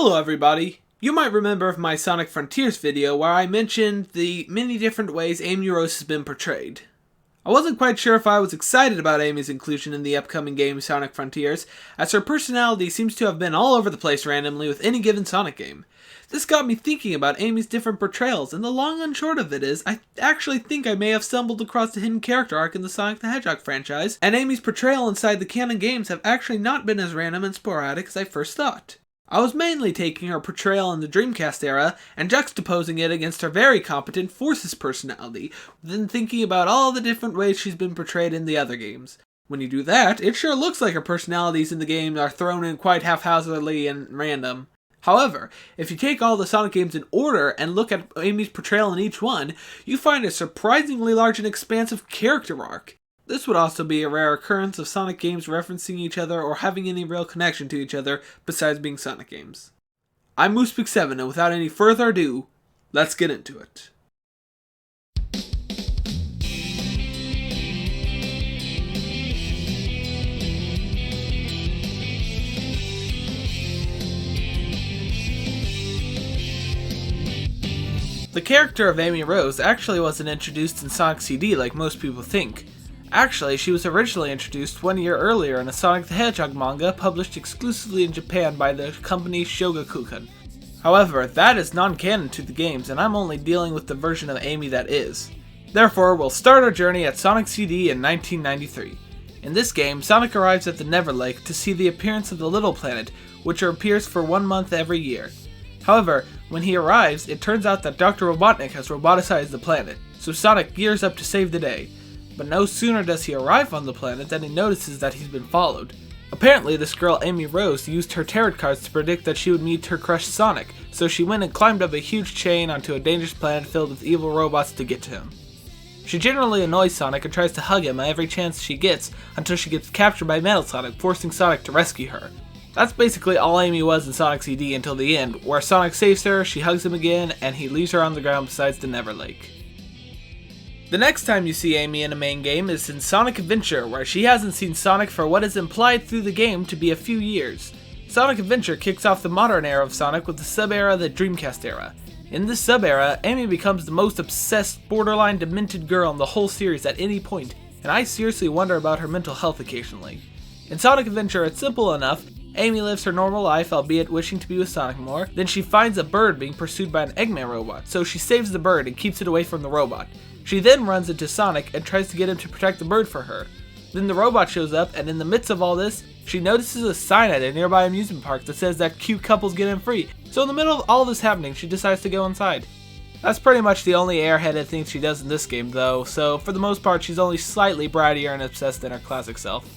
Hello everybody! You might remember my Sonic Frontiers video where I mentioned the many different ways Amy Rose has been portrayed. I wasn't quite sure if I was excited about Amy's inclusion in the upcoming game Sonic Frontiers, as her personality seems to have been all over the place randomly with any given Sonic game. This got me thinking about Amy's different portrayals, and the long and short of it is, I actually think I may have stumbled across a hidden character arc in the Sonic the Hedgehog franchise, and Amy's portrayal inside the canon games have actually not been as random and sporadic as I first thought. I was mainly taking her portrayal in the Dreamcast era and juxtaposing it against her very competent Forces personality, then thinking about all the different ways she's been portrayed in the other games. When you do that, it sure looks like her personalities in the game are thrown in quite haphazardly and random. However, if you take all the Sonic games in order and look at Amy's portrayal in each one, you find a surprisingly large and expansive character arc. This would also be a rare occurrence of Sonic games referencing each other or having any real connection to each other besides being Sonic games. I'm Moosepig7, and without any further ado, let's get into it. The character of Amy Rose actually wasn't introduced in Sonic CD like most people think. Actually, she was originally introduced 1 year earlier in a Sonic the Hedgehog manga published exclusively in Japan by the company Shogakukan. However, that is non-canon to the games, and I'm only dealing with the version of Amy that is. Therefore, we'll start our journey at Sonic CD in 1993. In this game, Sonic arrives at the Never Lake to see the appearance of the Little Planet, which appears for 1 month every year. However, when he arrives, it turns out that Dr. Robotnik has roboticized the planet, so Sonic gears up to save the day. But no sooner does he arrive on the planet than he notices that he's been followed. Apparently, this girl Amy Rose used her tarot cards to predict that she would meet her crush Sonic, so she went and climbed up a huge chain onto a dangerous planet filled with evil robots to get to him. She generally annoys Sonic and tries to hug him every chance she gets until she gets captured by Metal Sonic, forcing Sonic to rescue her. That's basically all Amy was in Sonic CD until the end, where Sonic saves her, she hugs him again, and he leaves her on the ground beside the Never Lake. The next time you see Amy in a main game is in Sonic Adventure, where she hasn't seen Sonic for what is implied through the game to be a few years. Sonic Adventure kicks off the modern era of Sonic with the sub-era of the Dreamcast era. In this sub-era, Amy becomes the most obsessed, borderline demented girl in the whole series at any point, and I seriously wonder about her mental health occasionally. In Sonic Adventure, it's simple enough. Amy lives her normal life, albeit wishing to be with Sonic more. Then she finds a bird being pursued by an Eggman robot, so she saves the bird and keeps it away from the robot. She then runs into Sonic and tries to get him to protect the bird for her. Then the robot shows up, and in the midst of all this, she notices a sign at a nearby amusement park that says that cute couples get in free. So in the middle of all this happening, she decides to go inside. That's pretty much the only airheaded thing she does in this game though, so for the most part she's only slightly brattier and obsessed than her classic self.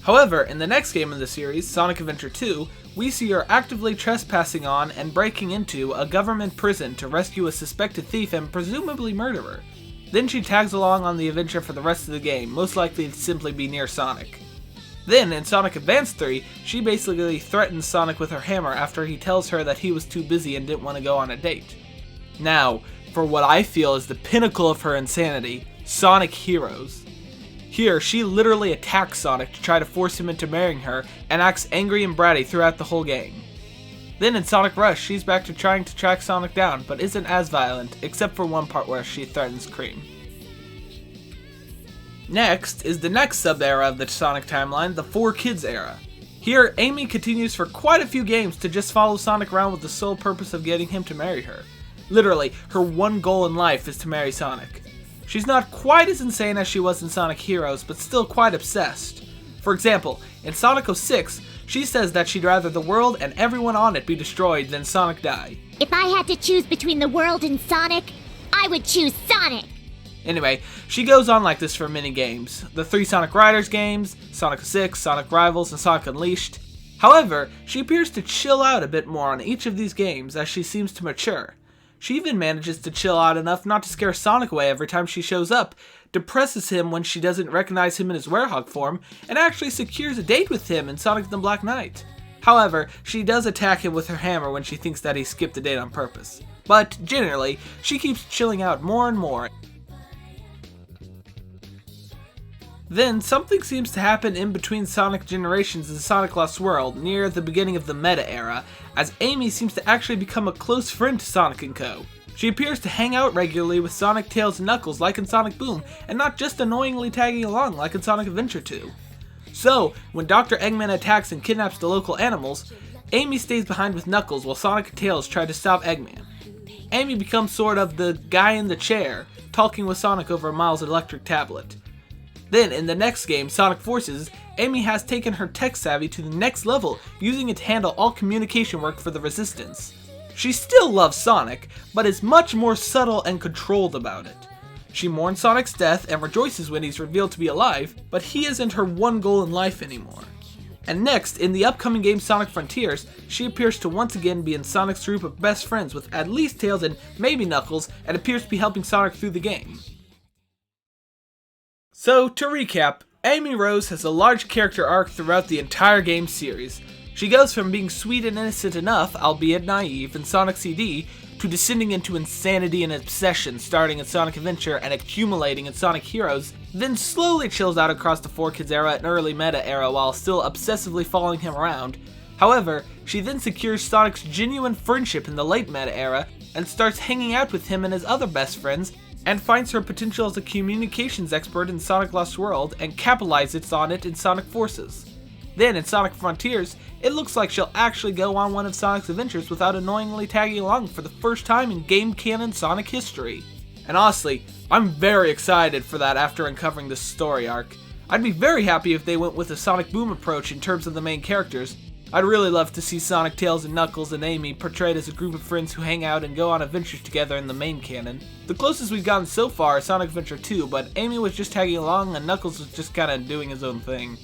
However, in the next game in the series, Sonic Adventure 2, we see her actively trespassing on and breaking into a government prison to rescue a suspected thief and presumably murderer. Then she tags along on the adventure for the rest of the game, most likely to simply be near Sonic. Then, in Sonic Advance 3, she basically threatens Sonic with her hammer after he tells her that he was too busy and didn't want to go on a date. Now, for what I feel is the pinnacle of her insanity, Sonic Heroes. Here, she literally attacks Sonic to try to force him into marrying her, and acts angry and bratty throughout the whole game. Then in Sonic Rush, she's back to trying to track Sonic down, but isn't as violent, except for one part where she threatens Cream. Next is the next sub-era of the Sonic timeline, the 4Kids era. Here, Amy continues for quite a few games to just follow Sonic around with the sole purpose of getting him to marry her. Literally, her one goal in life is to marry Sonic. She's not quite as insane as she was in Sonic Heroes, but still quite obsessed. For example, in Sonic 06, she says that she'd rather the world and everyone on it be destroyed than Sonic die. If I had to choose between the world and Sonic, I would choose Sonic! Anyway, she goes on like this for many games. The 3 Sonic Riders games, Sonic 06, Sonic Rivals, and Sonic Unleashed. However, she appears to chill out a bit more on each of these games as she seems to mature. She even manages to chill out enough not to scare Sonic away every time she shows up, depresses him when she doesn't recognize him in his werehog form, and actually secures a date with him in Sonic the Black Knight. However, she does attack him with her hammer when she thinks that he skipped the date on purpose. But generally, she keeps chilling out more and more. Then, something seems to happen in between Sonic Generations and Sonic Lost World near the beginning of the Meta era, as Amy seems to actually become a close friend to Sonic & Co. She appears to hang out regularly with Sonic, Tails, and Knuckles like in Sonic Boom, and not just annoyingly tagging along like in Sonic Adventure 2. So, when Dr. Eggman attacks and kidnaps the local animals, Amy stays behind with Knuckles while Sonic and Tails try to stop Eggman. Amy becomes sort of the guy in the chair, talking with Sonic over Miles' electric tablet. Then, in the next game, Sonic Forces, Amy has taken her tech savvy to the next level, using it to handle all communication work for the Resistance. She still loves Sonic, but is much more subtle and controlled about it. She mourns Sonic's death and rejoices when he's revealed to be alive, but he isn't her one goal in life anymore. And next, in the upcoming game Sonic Frontiers, she appears to once again be in Sonic's group of best friends with at least Tails and maybe Knuckles, and appears to be helping Sonic through the game. So, to recap, Amy Rose has a large character arc throughout the entire game series. She goes from being sweet and innocent enough, albeit naive, in Sonic CD, to descending into insanity and obsession starting in Sonic Adventure and accumulating in Sonic Heroes, then slowly chills out across the 4Kids era and early Meta era while still obsessively following him around. However, she then secures Sonic's genuine friendship in the late Meta era and starts hanging out with him and his other best friends, and finds her potential as a communications expert in Sonic Lost World and capitalizes on it in Sonic Forces. Then, in Sonic Frontiers, it looks like she'll actually go on one of Sonic's adventures without annoyingly tagging along for the first time in game canon Sonic history. And honestly, I'm very excited for that after uncovering this story arc. I'd be very happy if they went with a Sonic Boom approach in terms of the main characters. I'd really love to see Sonic, Tails, and Knuckles and Amy portrayed as a group of friends who hang out and go on adventures together in the main canon. The closest we've gotten so far is Sonic Adventure 2, but Amy was just tagging along and Knuckles was just kinda doing his own thing.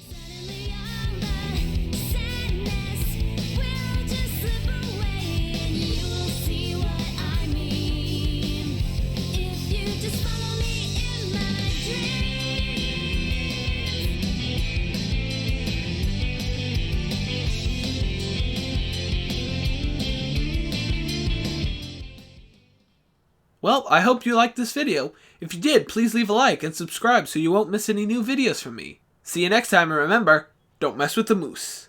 Well, I hope you liked this video. If you did, please leave a like and subscribe so you won't miss any new videos from me. See you next time, and remember, don't mess with the moose.